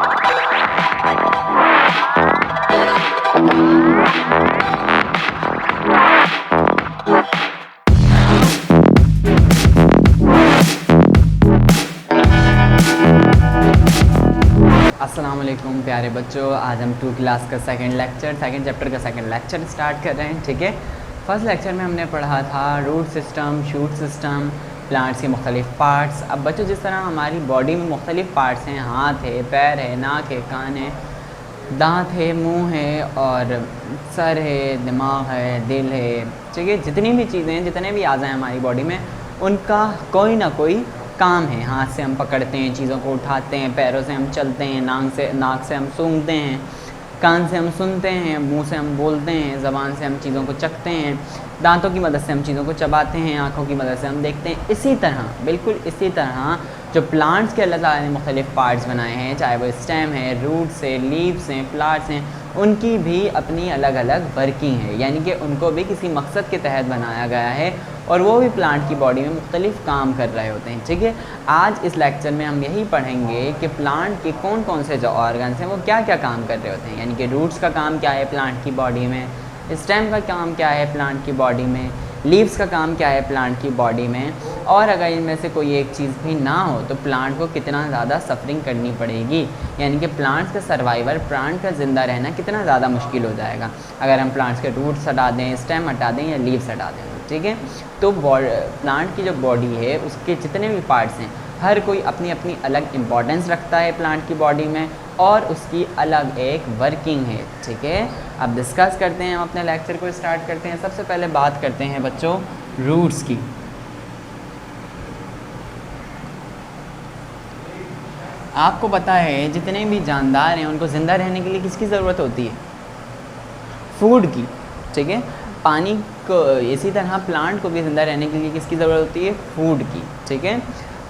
अस्सलाम वालेकुम प्यारे बच्चों, आज हम 2 क्लास का सेकंड चैप्टर का सेकंड लेक्चर स्टार्ट कर रहे हैं। ठीक है, फर्स्ट लेक्चर में हमने पढ़ा था root system, shoot system, plants के मुख्तलिफ पार्ट्स। अब बच्चों, जिस तरह हमारी बॉडी में मुख्तलिफ पार्ट्स हैं, हाथ है, पैर है, नाक है, कान है, दांत है, मुंह है और सर है, दिमाग है, दिल है। ठीक है, जितनी भी चीज़ें हैं, जितने भी अज़ा हैं हमारी बॉडी में, उनका कोई ना कोई काम है। हाथ से हम पकड़ते हैं, चीज़ों को उठाते हैं, पैरों से हम चलते हैं, नाक से हम सूंघते हैं, कान से हम सुनते हैं, मुंह से हम बोलते हैं, ज़बान से हम चीज़ों को चखते हैं, दांतों की मदद से हम चीज़ों को चबाते हैं, आँखों की मदद से हम देखते हैं। इसी तरह, बिल्कुल इसी तरह जो प्लांट्स के अल्लाह ताला ने मुख्तलिफ़ पार्ट्स बनाए हैं, चाहे वो स्टेम है, रूट्स है, लीव्स हैं, फ्लावर्स हैं, उनकी भी अपनी अलग अलग वर्किंग है, यानी कि उनको भी किसी मकसद के तहत बनाया गया है और वो भी प्लांट की बॉडी में मुख्तलिफ़ काम कर रहे होते हैं। ठीक है, आज इस लेक्चर में हम यही पढ़ेंगे कि प्लांट के कौन कौन से जो ऑर्गन्स हैं वो क्या क्या काम कर रहे होते हैं, यानी कि रूट्स का काम क्या है प्लांट की बॉडी में, स्टेम का काम क्या है प्लांट की बॉडी में, लीव्स का काम क्या है प्लांट की बॉडी में, और अगर इनमें से कोई एक चीज़ भी ना हो तो प्लांट को कितना ज़्यादा सफरिंग करनी पड़ेगी, यानी कि प्लांट्स का सर्वाइवर, प्लांट का ज़िंदा रहना कितना ज़्यादा मुश्किल हो जाएगा अगर हम प्लांट्स के रूट्स हटा दें, स्टेम हटा दें या लीव्स हटा दें। ठीक है, तो प्लांट की जो बॉडी है उसके जितने भी पार्ट्स हैं, हर कोई अपनी अपनी अलग इम्पॉर्टेंस रखता है प्लांट की बॉडी में और उसकी अलग एक वर्किंग है। ठीक है, अब डिस्कस करते हैं, हम अपने लेक्चर को स्टार्ट करते हैं। सबसे पहले बात करते हैं बच्चों रूट्स की। आपको पता है जितने भी जानदार हैं उनको ज़िंदा रहने के लिए किसकी ज़रूरत होती है? फूड की। ठीक है, पानी को, इसी तरह प्लांट को भी ज़िंदा रहने के लिए किसकी ज़रूरत होती है? फूड की। ठीक है,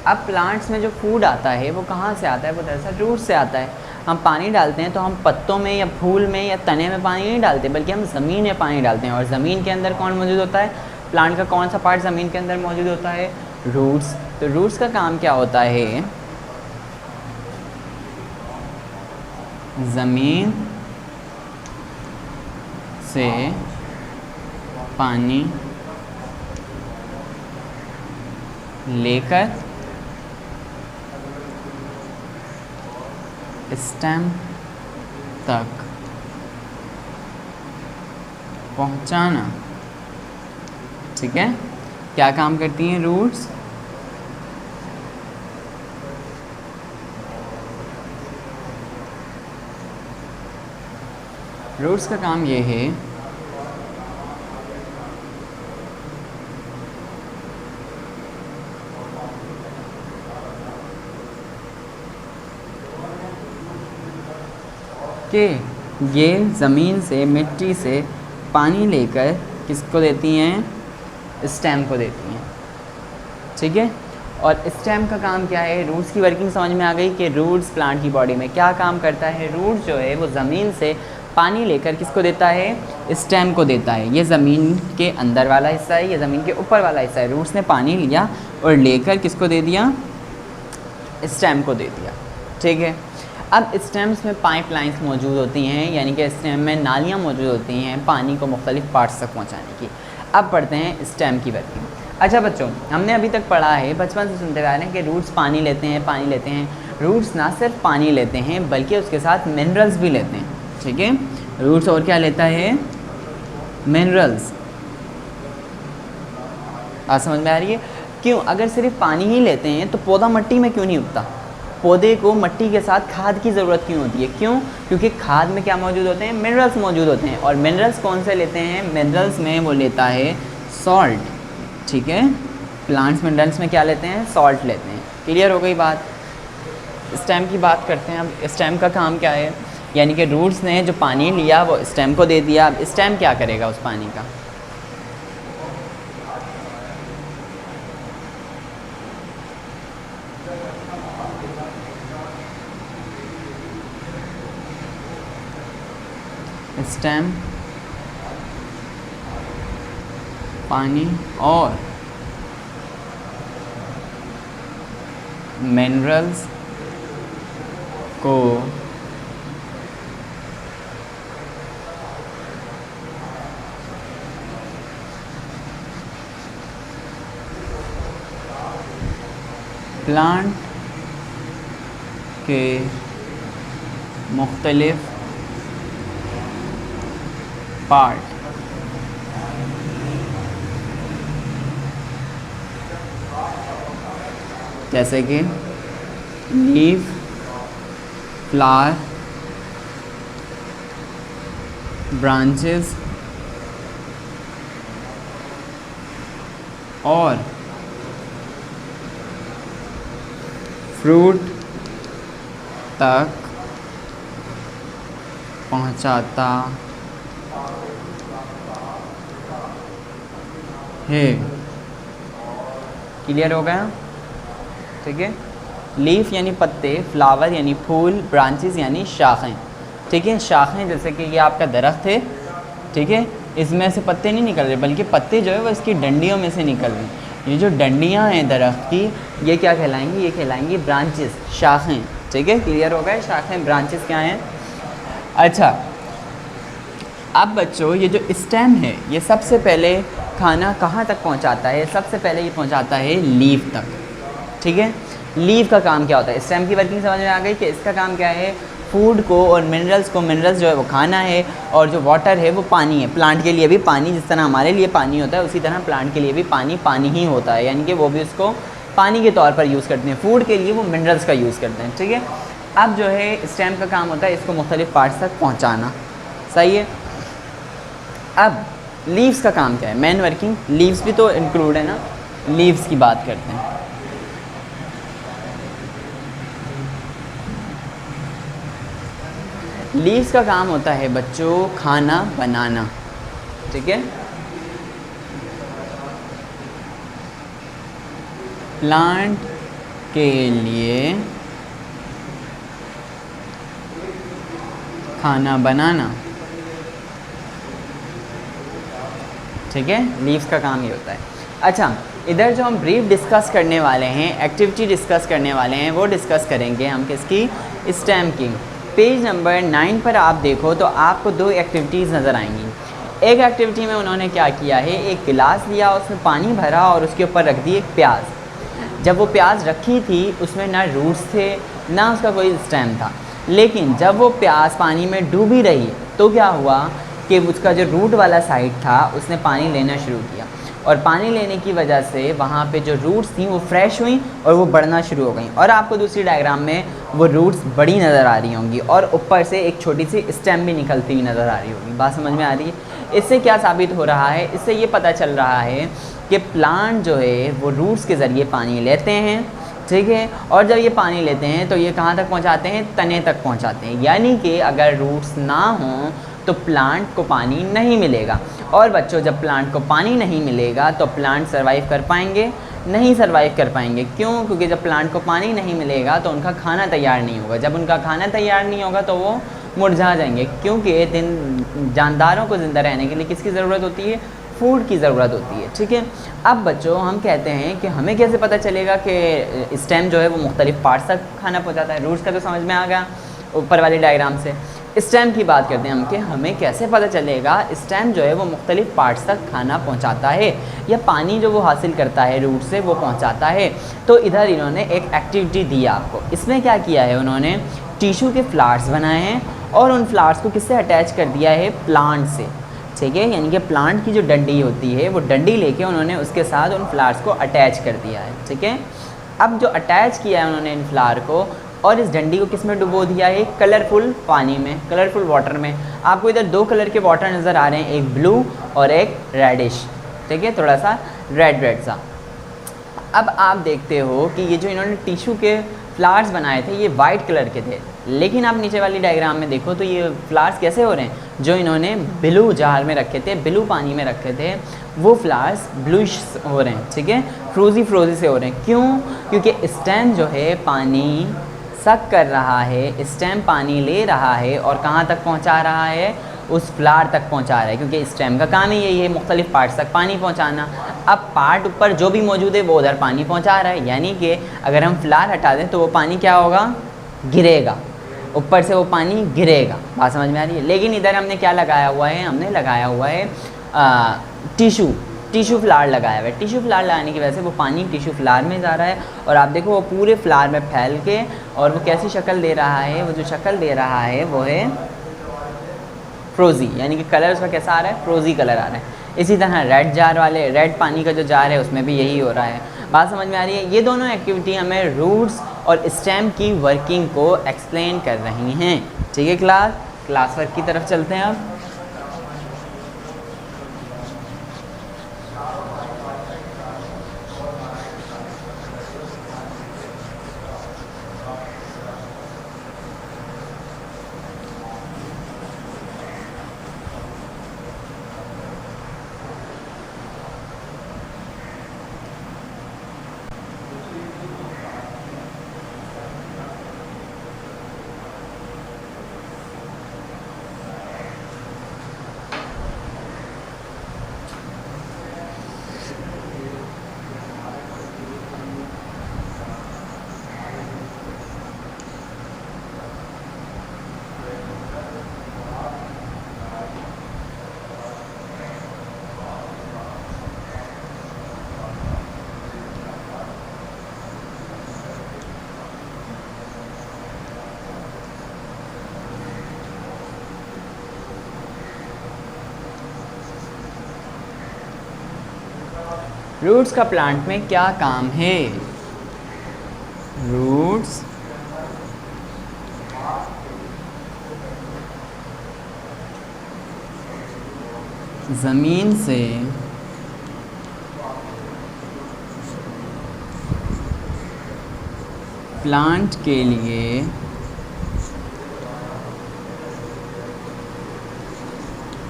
अब प्लांट्स में जो फूड आता है वो कहाँ से आता है? वो दरअसल रूट से आता है। हम पानी डालते हैं तो हम पत्तों में या फूल में या तने में पानी नहीं डालते, बल्कि हम ज़मीन में पानी डालते हैं। और ज़मीन के अंदर कौन मौजूद होता है? प्लांट का कौन सा पार्ट ज़मीन के अंदर मौजूद होता है? रूट्स। तो रूट्स का काम क्या होता है? ज़मीन से पानी लेकर स्टेम तक पहुंचाना। ठीक है, क्या काम करती हैं रूट्स? रूट्स का काम ये है कि ये ज़मीन से, मिट्टी से पानी लेकर किसको देती हैं? स्टेम को देती हैं। ठीक है, और स्टेम का काम क्या है? रूट्स की वर्किंग समझ में आ गई कि रूट्स प्लांट की बॉडी में क्या काम करता है। रूट्स जो है वो ज़मीन से पानी लेकर किसको देता है? स्टेम को देता है। ये ज़मीन के अंदर वाला हिस्सा है, ये ज़मीन के ऊपर वाला हिस्सा है। रूट्स ने पानी लिया और लेकर किसको दे दिया? स्टेम को दे दिया। ठीक है, अब स्टेम्स में पाइपलाइंस मौजूद होती हैं, यानी कि स्टेम में नालियाँ मौजूद होती हैं पानी को मुख्तलिफ पार्ट्स तक पहुँचाने की। अब पढ़ते हैं स्टेम की वर्किंग। अच्छा बच्चों, हमने अभी तक पढ़ा है, बचपन से सुनते आ रहे हैं कि रूट्स पानी लेते हैं, पानी लेते हैं। रूट्स ना सिर्फ पानी लेते हैं बल्कि उसके साथ मिनरल्स भी लेते हैं। ठीक है, रूट्स और क्या लेता है? मिनरल्स। बात समझ में आ रही है? क्यों? अगर सिर्फ पानी ही लेते हैं तो पौधा मिट्टी में क्यों नहीं उगता? पौधे को मिट्टी के साथ खाद की ज़रूरत क्यों होती है? क्यों? क्योंकि खाद में क्या मौजूद होते हैं? मिनरल्स मौजूद होते हैं। और मिनरल्स कौन से लेते हैं? मिनरल्स में वो लेता है सॉल्ट। ठीक है, प्लांट्स मिनरल्स में क्या लेते हैं? सॉल्ट लेते हैं। क्लियर हो गई बात? स्टेम की बात करते हैं। अब स्टेम का काम क्या है? यानी कि रूट्स ने जो पानी लिया वो स्टेम को दे दिया। अब स्टेम क्या करेगा उस पानी का? स्टेम पानी और मिनरल्स को प्लांट के मुख्तलिफ पार्ट जैसे कि लीफ, फ्लावर, ब्रांचेस और फ्रूट तक पहुंचाता है। क्लियर हो गया? ठीक है। लीफ यानी पत्ते, फ्लावर यानी फूल, ब्रांचेस यानी शाखें। ठीक है, शाखें जैसे कि ये आपका दरख्त है, ठीक है, इसमें से पत्ते नहीं निकल रहे बल्कि पत्ते जो है वो इसकी डंडियों में से निकल रहे हैं। ये जो डंडियां हैं दरख्त की, ये क्या कहलाएंगी? ये कहलाएंगी ब्रांचेस, शाखें। ठीक है, क्लियर हो गया? शाखें, ब्रांचेस क्या हैं? अच्छा, अब बच्चों ये जो स्टेम है ये सबसे पहले खाना कहाँ तक पहुँचाता है? सबसे पहले ये पहुँचाता है लीफ तक। ठीक है, लीफ का काम क्या होता है? स्टेम की वर्किंग समझ में आ गई कि इसका काम क्या है? फूड को और मिनरल्स को, मिनरल्स जो है वो खाना है और जो वाटर है वो पानी है। प्लांट के लिए भी पानी, जिस तरह हमारे लिए पानी होता है उसी तरह प्लांट के लिए भी पानी पानी ही होता है, यानी कि वो भी उसको पानी के तौर पर यूज़ करते हैं। फूड के लिए वो मिनरल्स का यूज़ करते हैं। ठीक है, अब जो है स्टेम का काम होता है इसको मुख्तलिफ पार्ट्स तक पहुँचाना। सही है। अब लीव्स का काम क्या है? मेन वर्किंग, लीव्स भी तो इंक्लूड है ना। लीव्स की बात करते हैं। लीव्स का काम होता है बच्चों खाना बनाना। ठीक है, प्लांट के लिए खाना बनाना। ठीक है, लीव्स का काम ये होता है। अच्छा, इधर जो हम ब्रीफ डिस्कस करने वाले हैं, एक्टिविटी डिस्कस करने वाले हैं, वो डिस्कस करेंगे हम किसकी? स्टेम की। पेज नंबर 9 पर आप देखो तो आपको दो एक्टिविटीज़ नज़र आएंगी। एक एक्टिविटी में उन्होंने क्या किया है, एक गिलास लिया, उसमें पानी भरा और उसके ऊपर रख दी एक प्याज। जब वो प्याज रखी थी उसमें ना रूट्स थे ना उसका कोई स्टेम था, लेकिन जब वो प्याज पानी में डूबी रही तो क्या हुआ कि उसका जो रूट वाला साइड था उसने पानी लेना शुरू किया और पानी लेने की वजह से वहाँ पे जो रूट्स थी वो फ्रेश हुई और वो बढ़ना शुरू हो गई। और आपको दूसरी डायग्राम में वो रूट्स बड़ी नज़र आ रही होंगी और ऊपर से एक छोटी सी स्टेम भी निकलती हुई नज़र आ रही होगी। बात समझ में आ रही है? इससे क्या साबित हो रहा है? इससे ये पता चल रहा है कि प्लांट जो है वो रूट्स के ज़रिए पानी लेते हैं। ठीक है, और जब ये पानी लेते हैं तो ये कहाँ तक पहुँचाते हैं? तने तक पहुँचाते हैं। यानी कि अगर रूट्स ना हों तो प्लांट को पानी नहीं मिलेगा। और बच्चों, जब प्लांट को पानी नहीं मिलेगा तो प्लांट सर्वाइव कर पाएंगे? नहीं सर्वाइव कर पाएंगे। क्यों? क्योंकि जब प्लांट को पानी नहीं मिलेगा तो उनका खाना तैयार नहीं होगा। जब उनका खाना तैयार नहीं होगा तो वो मुरझा जाएंगे, क्योंकि दिन जानदारों को ज़िंदा रहने के लिए किसकी ज़रूरत होती है? फूड की ज़रूरत होती है। ठीक है, अब बच्चों हम कहते हैं कि हमें कैसे पता चलेगा कि स्टेम जो है वो मुख्तलिफ पार्ट्स तक खाना पहुँचाता है? रूट्स का तो समझ में आ गया ऊपर वाली डायग्राम से। स्टेम की बात करते हैं हम कि हमें कैसे पता चलेगा स्टेम जो है वो मुख्तलिफ पार्ट्स तक खाना पहुंचाता है या पानी जो वो हासिल करता है रूट से वो पहुंचाता है। तो इधर इन्होंने एक एक्टिविटी दी आपको। इसमें क्या किया है उन्होंने? टिश्यू के फ्लावर्स बनाए हैं और उन फ्लावर्स को किससे अटैच कर दिया है? प्लांट से। ठीक है, यानी कि प्लांट की जो डंडी होती है वो डंडी लेके उन्होंने उसके साथ उन फ्लावर्स को अटैच कर दिया है। ठीक है, अब जो अटैच किया है उन्होंने इन फ्लावर को और इस डंडी को किस में डुबो दिया है? कलरफुल पानी में, कलरफुल वाटर में। आपको इधर दो कलर के वाटर नज़र आ रहे हैं, एक ब्लू और एक रेडिश। ठीक है, थोड़ा सा रेड रेड सा। अब आप देखते हो कि ये जो इन्होंने टिश्यू के फ्लावर्स बनाए थे ये वाइट कलर के थे, लेकिन आप नीचे वाली डायग्राम में देखो तो ये फ्लावर्स कैसे हो रहे हैं? जो इन्होंने ब्लू जार में रखे थे, ब्लू पानी में रखे थे, वो फ्लावर्स ब्लूइश हो रहे हैं। ठीक है, फ्रोजी फ्रोजी से हो रहे हैं। क्यों? क्योंकि स्टेम जो है पानी सक कर रहा है, स्टेम पानी ले रहा है और कहाँ तक पहुँचा रहा है? उस फ्लावर तक पहुँचा रहा है, क्योंकि स्टेम का काम ही यही है मुख्तलिफ पार्ट्स तक पानी पहुँचाना। अब पार्ट ऊपर जो भी मौजूद है वो उधर पानी पहुँचा रहा है, यानी कि अगर हम फ्लावर हटा दें तो वो पानी क्या होगा? गिरेगा। ऊपर से वो पानी गिरेगा। बात समझ में आ रही है? लेकिन इधर हमने क्या लगाया हुआ है, हमने लगाया हुआ है टिश्यू फ्लावर लगाया हुआ है। टिश्यू फ्लावर लगाने की वजह से वो पानी टिश्यू फ्लावर में जा रहा है और आप देखो वो पूरे फ्लावर में फैल के, और वो कैसी शक्ल दे रहा है, वो जो शक्ल दे रहा है वो है फ्रोज़ी, यानी कि कलर उसका कैसा आ रहा है, फ्रोज़ी कलर आ रहा है। इसी तरह रेड पानी का जो जार है उसमें भी यही हो रहा है। बात समझ में आ रही है? ये दोनों एक्टिविटी हमें रूट्स और स्टेम की वर्किंग को एक्सप्लेन कर रही हैं। ठीक है क्लास वर्क की तरफ चलते हैं अब। रूट्स का प्लांट में क्या काम है? रूट्स ज़मीन से प्लांट के लिए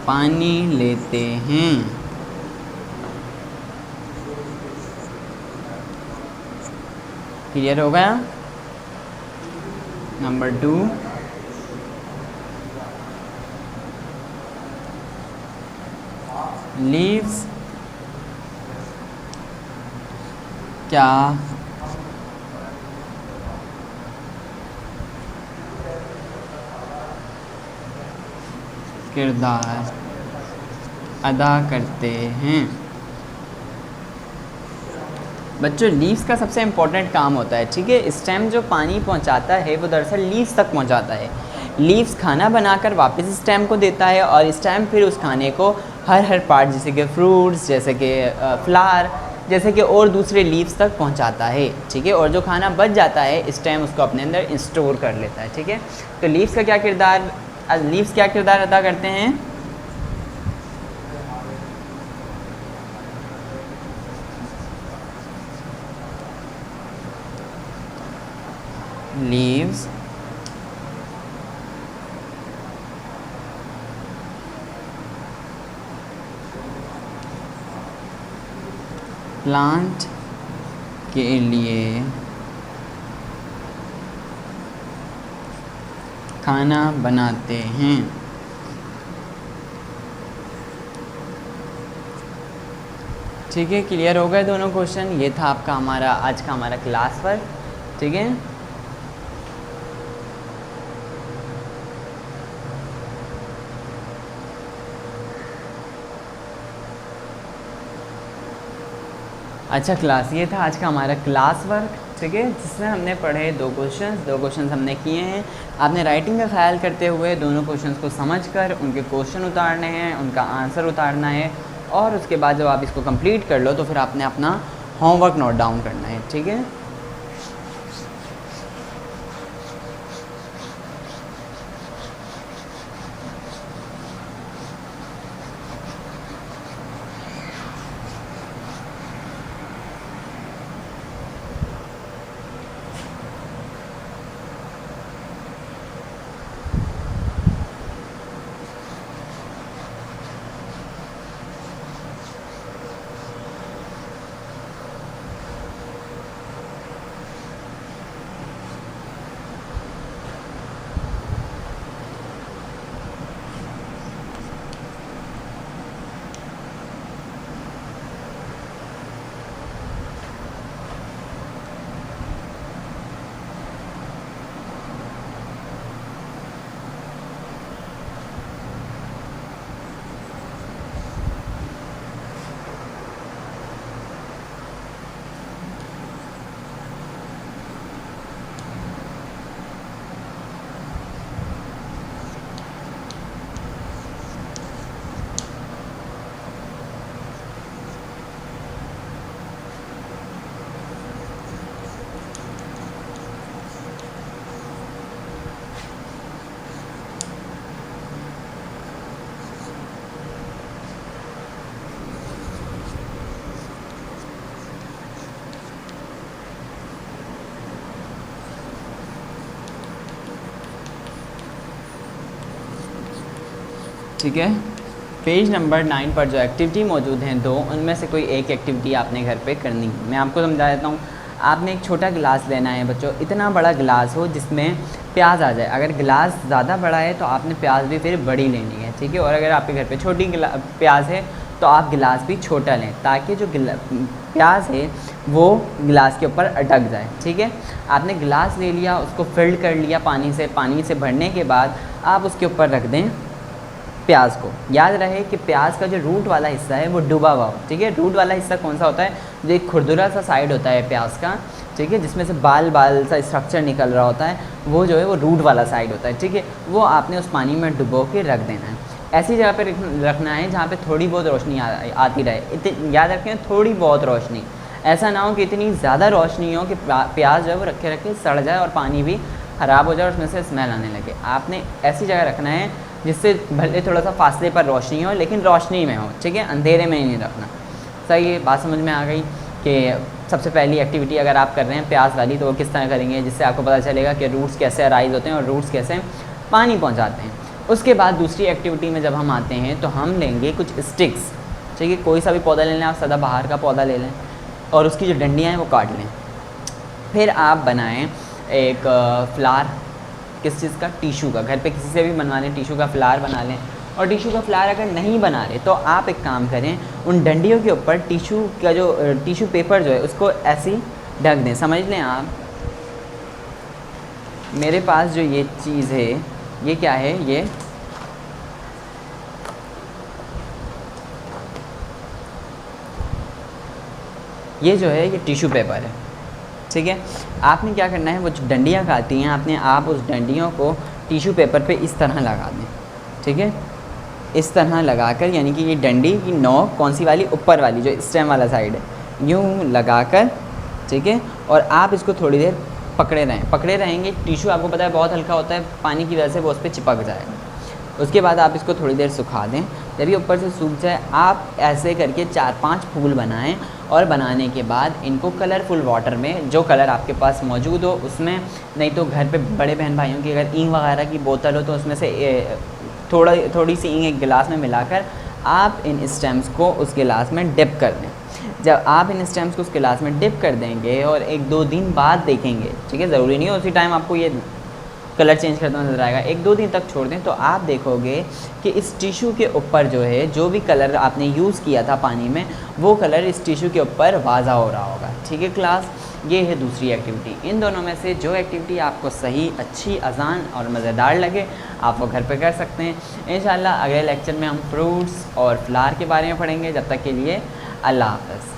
पानी लेते हैं। क्लियर हो गया? नंबर 2, लीव्स क्या किरदार अदा करते हैं? बच्चों लीव्स का सबसे इम्पोर्टेंट काम होता है, ठीक है। स्टेम जो पानी पहुंचाता है वो दरअसल लीव्स तक पहुंचाता है। लीव्स खाना बनाकर वापस स्टेम को देता है और स्टेम फिर उस खाने को हर पार्ट, जैसे कि फ्रूट्स, जैसे कि फ्लावर, जैसे कि और दूसरे लीव्स तक पहुंचाता है, ठीक है। और जो खाना बच जाता है स्टेम उसको अपने अंदर स्टोर कर लेता है, ठीक है। तो लीव्स क्या किरदार अदा करते हैं? लीव्स प्लांट के लिए खाना बनाते हैं। ठीक है, क्लियर हो गए दोनों क्वेश्चन? ये था आपका आज का हमारा क्लास वर्क, ठीक है। अच्छा क्लास, ये था आज का हमारा क्लास वर्क, ठीक है, जिसमें हमने पढ़े दो क्वेश्चंस हमने किए हैं। आपने राइटिंग का ख्याल करते हुए दोनों क्वेश्चंस को समझकर उनके क्वेश्चन उतारने हैं, उनका आंसर उतारना है, और उसके बाद जब आप इसको कंप्लीट कर लो तो फिर आपने अपना होमवर्क नोट डाउन करना है, ठीक है। ठीक है। पेज नंबर 9 पर जो एक्टिविटी मौजूद हैं दो, उनमें से कोई एक एक्टिविटी आपने घर पे करनी है। मैं आपको समझा देता हूँ। आपने एक छोटा गिलास लेना है बच्चों, इतना बड़ा गिलास हो जिसमें प्याज आ जाए। अगर गिलास ज़्यादा बड़ा है तो आपने प्याज भी फिर बड़ी लेनी है, ठीक है। और अगर आपके घर पे छोटी प्याज है तो आप गिलास भी छोटा लें, ताकि जो प्याज है वो गिलास के ऊपर अटक जाए, ठीक है। आपने गिलास ले लिया, उसको फिल्ड कर लिया पानी से भरने के बाद आप उसके ऊपर रख दें प्याज को। याद रहे कि प्याज का जो रूट वाला हिस्सा है वो डूबा हुआ हो, ठीक है। रूट वाला हिस्सा कौन सा होता है? जो एक खुरदुरा सा साइड होता है प्याज का, ठीक है, जिसमें से बाल सा स्ट्रक्चर निकल रहा होता है, वो जो है वो रूट वाला साइड होता है, ठीक है। वो आपने उस पानी में डुबो के रख देना है। ऐसी जगह पे रखना है जहाँ पे थोड़ी बहुत रोशनी आती रहे। याद रखें, थोड़ी बहुत रोशनी, ऐसा ना हो कि इतनी ज़्यादा रोशनी हो कि प्याज जो है वो रखे रखे सड़ जाए और पानी भी ख़राब हो जाए और उसमें से स्मेल आने लगे। आपने ऐसी जगह रखना है जिससे भले थोड़ा सा फासले पर रोशनी हो, लेकिन रोशनी में हो, ठीक है, अंधेरे में ही नहीं रखना। सही है, बात समझ में आ गई कि सबसे पहली एक्टिविटी अगर आप कर रहे हैं प्याज वाली तो वो किस तरह करेंगे, जिससे आपको पता चलेगा कि रूट्स कैसे अराइज होते हैं और रूट्स कैसे पानी पहुँचाते हैं। उसके बाद दूसरी एक्टिविटी में जब हम आते हैं तो हम लेंगे कुछ स्टिक्स, ठीक है। कोई सा भी पौधा ले लें, आप सदाबहार का पौधा ले लें और उसकी जो डंडियाँ हैं वो काट लें। फिर आप बनाएं एक फ्लावर, किस चीज़ का? टिशू का। घर पे किसी से भी बनवा लें, टिशू का फ्लावर बना लें। और टिशू का फ्लावर अगर नहीं बना रहे तो आप एक काम करें, उन डंडियों के ऊपर टिशू का जो टिशू पेपर जो है उसको ऐसे ही ढक दें। समझ लें आप, मेरे पास जो ये चीज़ है ये क्या है? ये जो है ये टिशू पेपर है, ठीक है। आपने क्या करना है, वो जो डंडियाँ खाती हैं आप उस डंडियों को टिशू पेपर पे इस तरह लगा दें, ठीक है। इस तरह लगाकर, यानी कि ये डंडी की नोक कौन सी वाली? ऊपर वाली जो स्टेम वाला साइड है, यूँ लगाकर, ठीक है। और आप इसको थोड़ी देर पकड़े रहेंगे। टिशू आपको पता है बहुत हल्का होता है, पानी की वजह से वो उस पर चिपक जाएगा। उसके बाद आप इसको थोड़ी देर सुखा दें। जब ये ऊपर से सूख जाए, आप ऐसे करके 4-5 फूल बनाएं और बनाने के बाद इनको कलरफुल वाटर में, जो कलर आपके पास मौजूद हो उसमें, नहीं तो घर पे बड़े बहन भाइयों की अगर इंक वगैरह की बोतल हो तो उसमें से थोड़ी सी इंक एक गिलास में मिलाकर आप इन स्टेम्स को उस गिलास में डिप कर दें। जब आप इन स्टेम्स को उस गिलास में डिप कर देंगे और 1-2 दिन बाद देखेंगे, ठीक है, ज़रूरी नहीं है उसी टाइम आपको ये कलर चेंज करता नज़र आएगा, 1-2 दिन तक छोड़ दें तो आप देखोगे कि इस टिशू के ऊपर जो है, जो भी कलर आपने यूज़ किया था पानी में, वो कलर इस टिशू के ऊपर वाज़ा हो रहा होगा, ठीक है क्लास। ये है दूसरी एक्टिविटी। इन दोनों में से जो एक्टिविटी आपको सही, अच्छी, आसान और मज़ेदार लगे आप वो घर पे कर सकते हैं। इंशाल्लाह अगले लेक्चर में हम फ्रूट्स और फ्लावर के बारे में पढ़ेंगे। जब तक के लिए अल्लाह हाफ़िज़।